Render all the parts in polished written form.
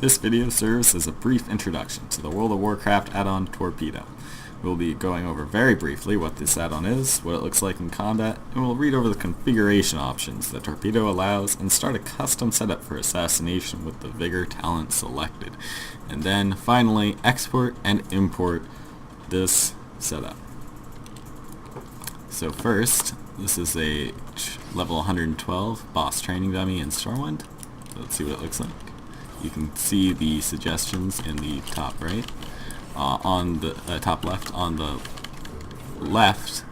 This video serves as a brief introduction to the World of Warcraft add-on Torpedo. We'll be going over very briefly what this add-on is, what it looks like in combat, and we'll read over the configuration options that Torpedo allows and start a custom setup for assassination with the Vigor talent selected. And then finally export and import this setup. So first, this is a level 112 boss training dummy in Stormwind. So let's see what it looks like. You can see the suggestions in the top right. On the top left, on the left,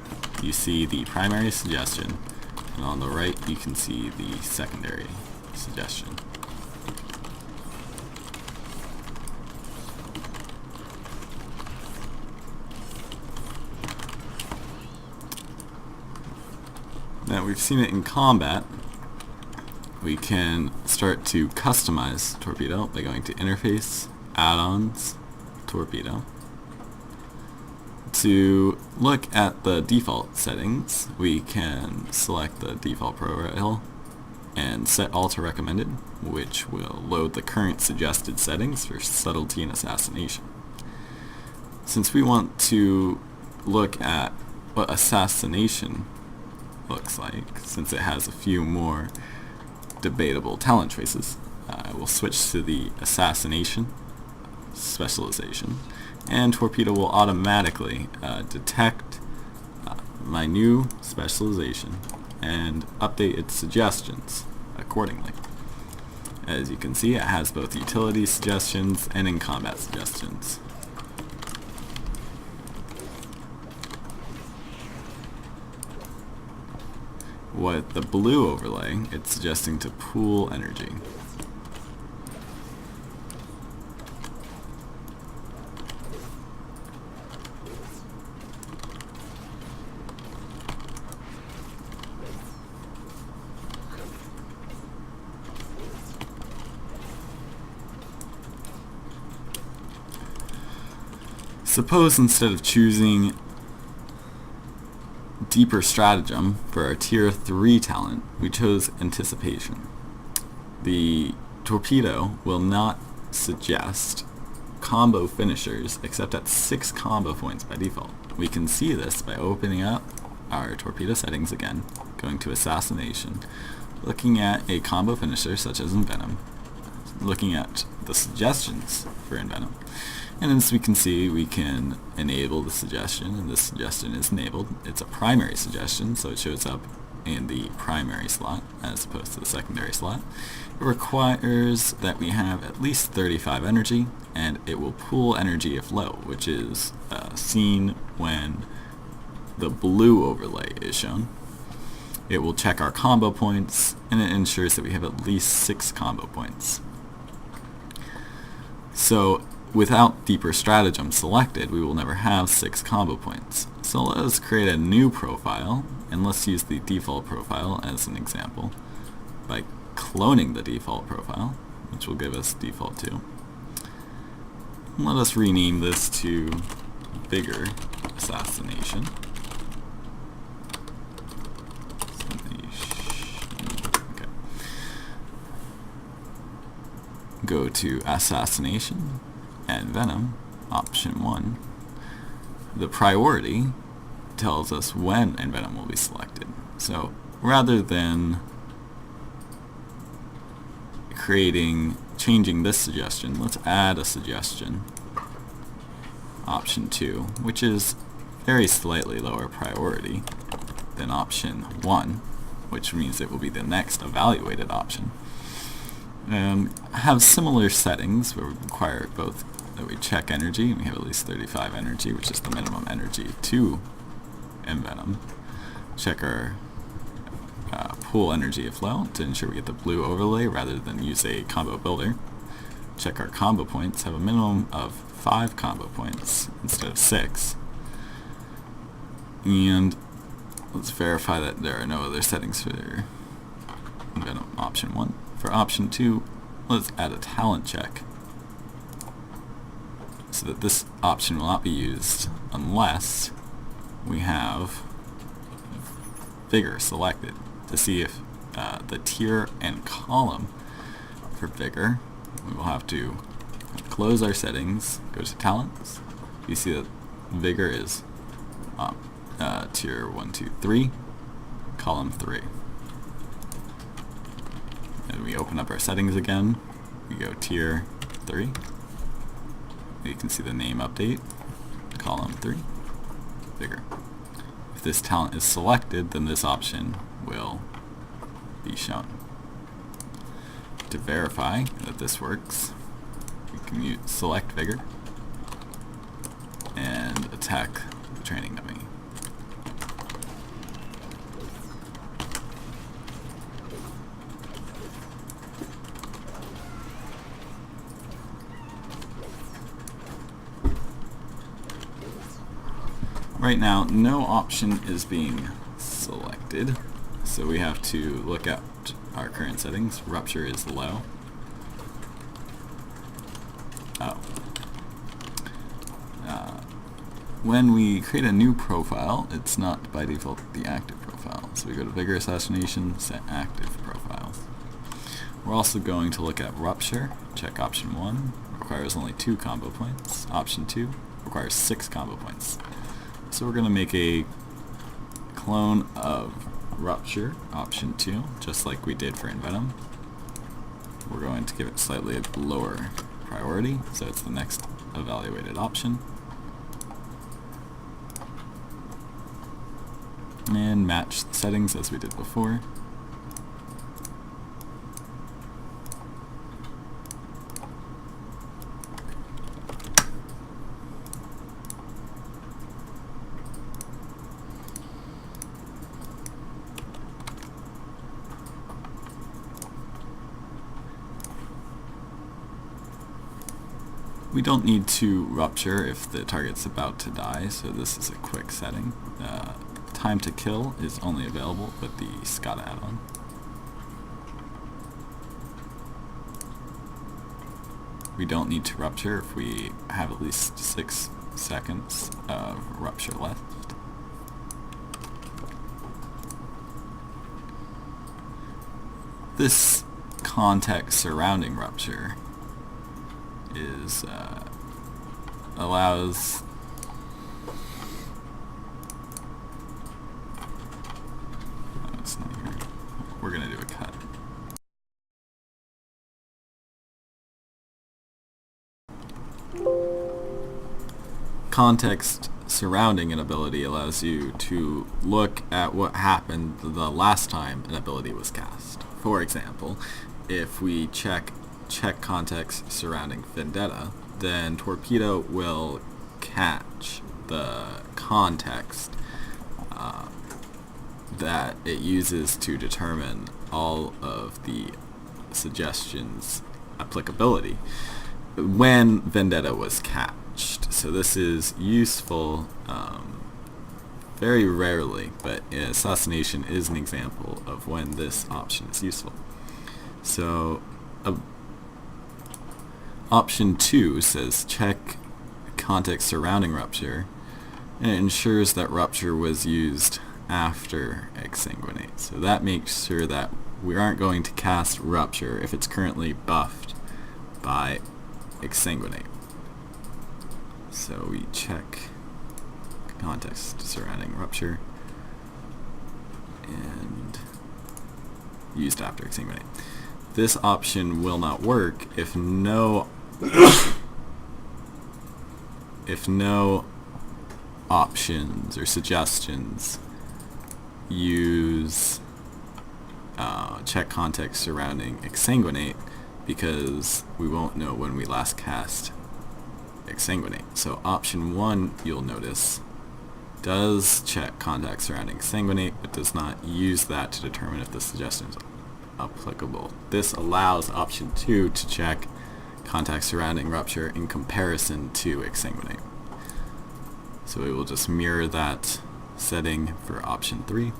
you see the primary suggestion, and on the right, you can see the secondary suggestion. Now we've seen it in combat. We can start to customize Torpedo by going to Interface, Add-ons, Torpedo. To look at the default settings, we can select the default profile and set all to recommended, which will load the current suggested settings for subtlety and assassination. Since we want to look at what assassination looks like, since it has a few more debatable talent choices, we'll switch to the assassination specialization, and Torpedo will automatically detect my new specialization and update its suggestions accordingly. As you can see, it has both utility suggestions and in-combat suggestions. With the blue overlay, it's suggesting to pool energy. Suppose instead of choosing Deeper Stratagem for our Tier 3 talent, we chose Anticipation. The Torpedo will not suggest combo finishers except at 6 combo points by default. We can see this by opening up our Torpedo settings again, going to Assassination, looking at a combo finisher such as Envenom, looking at the suggestions for Envenom. And as we can see, we can enable the suggestion, and this suggestion is enabled. It's a primary suggestion, so it shows up in the primary slot as opposed to the secondary slot. It requires that we have at least 35 energy, and it will pool energy if low, which is seen when the blue overlay is shown. It will check our combo points, and it ensures that we have at least 6 combo points. So without Deeper Stratagem selected, we will never have 6 combo points. So let us create a new profile, and let's use the default profile as an example by cloning the default profile, which will give us default 2. And let us rename this to Vigor Assassination. Okay. Go to Assassination and Venom, option 1. The priority tells us when Envenom will be selected. So rather than changing this suggestion, let's add a suggestion, option 2, which is very slightly lower priority than option 1, which means it will be the next evaluated option. Have similar settings where we require both that we check energy, and we have at least 35 energy, which is the minimum energy to Envenom. Check our pool energy if low to ensure we get the blue overlay rather than use a combo builder. Check our combo points, have a minimum of 5 combo points instead of 6. And let's verify that there are no other settings for Envenom option 1. For option 2, let's add a talent check, so that this option will not be used unless we have Vigor selected, to see if the tier and column for Vigor we will have to close our settings, go to talents. You see that vigor is tier 1, 2, 3, column 3. And we open up our settings again. We go tier 3. You can see the name update, column 3, vigor. If this talent is selected, then this option will be shown. To verify that this works, we can select vigor and attack the training dummy. Right now, no option is being selected, so we have to look at our current settings. Rupture is low. When we create a new profile, it's not by default the active profile. So we go to Vigor Assassination, set active profiles. We're also going to look at Rupture. Check option 1, requires only 2 combo points. Option 2 requires 6 combo points. So we're going to make a clone of Rupture, option 2, just like we did for Envenom. We're going to give it slightly lower priority, so it's the next evaluated option. And match the settings as we did before. We don't need to rupture if the target's about to die, so this is a quick setting. Time to kill is only available with the SCADA add-on. We don't need to rupture if we have at least 6 seconds of rupture left. This context surrounding rupture is allows it's not here. We're gonna do a cut. Context surrounding an ability allows you to look at what happened the last time an ability was cast. For example, if we check context surrounding Vendetta, then Torpedo will catch the context that it uses to determine all of the suggestions' applicability when Vendetta was catched. So this is useful very rarely, but Assassination is an example of when this option is useful. So option 2 says check context surrounding rupture, and it ensures that rupture was used after exsanguinate. So that makes sure that we aren't going to cast rupture if it's currently buffed by exsanguinate. So we check context surrounding rupture and used after exsanguinate. This option will not work if no options or suggestions use check context surrounding exsanguinate, because we won't know when we last cast exsanguinate. So option 1, you'll notice, does check context surrounding exsanguinate, but does not use that to determine if the suggestion is applicable. This allows option 2 to check context surrounding rupture in comparison to exsanguinate. So we will just mirror that setting for option 3,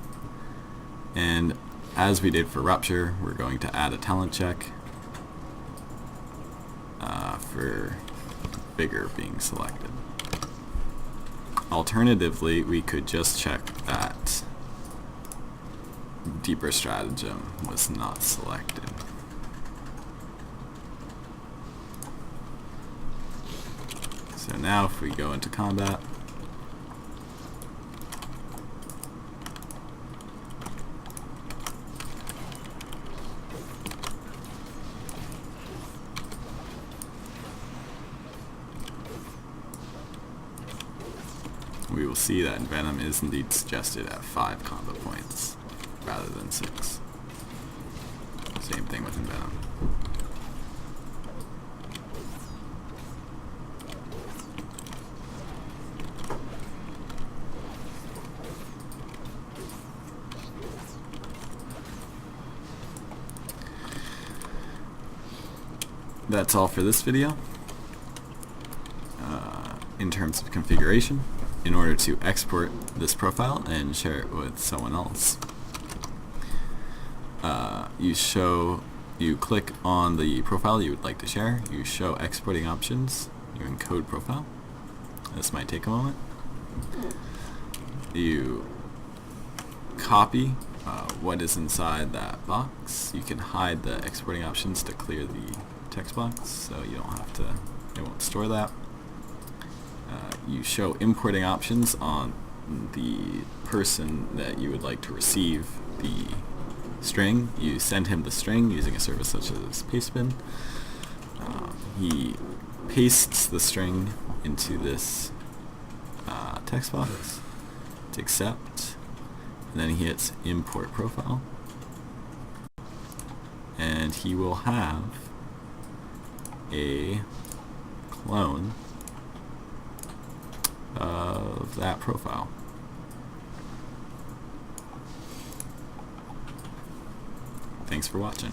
and as we did for rupture, we're going to add a talent check for vigor being selected. Alternatively, we could just check that deeper stratagem was not selected. now if we go into combat, we will see that Venom is indeed suggested at 5 combo points rather than 6. Same thing with Venom. That's all for this video. In terms of configuration, in order to export this profile and share it with someone else, you click on the profile you would like to share, you show exporting options, you encode profile. This might take a moment. You copy what is inside that box. You can hide the exporting options to clear the text box, so you don't have to, it won't store that. You show importing options on the person that you would like to receive the string. You send him the string using a service such as Pastebin. He pastes the string into this text box to accept, and then he hits import profile, and he will have a clone of that profile. Thanks for watching.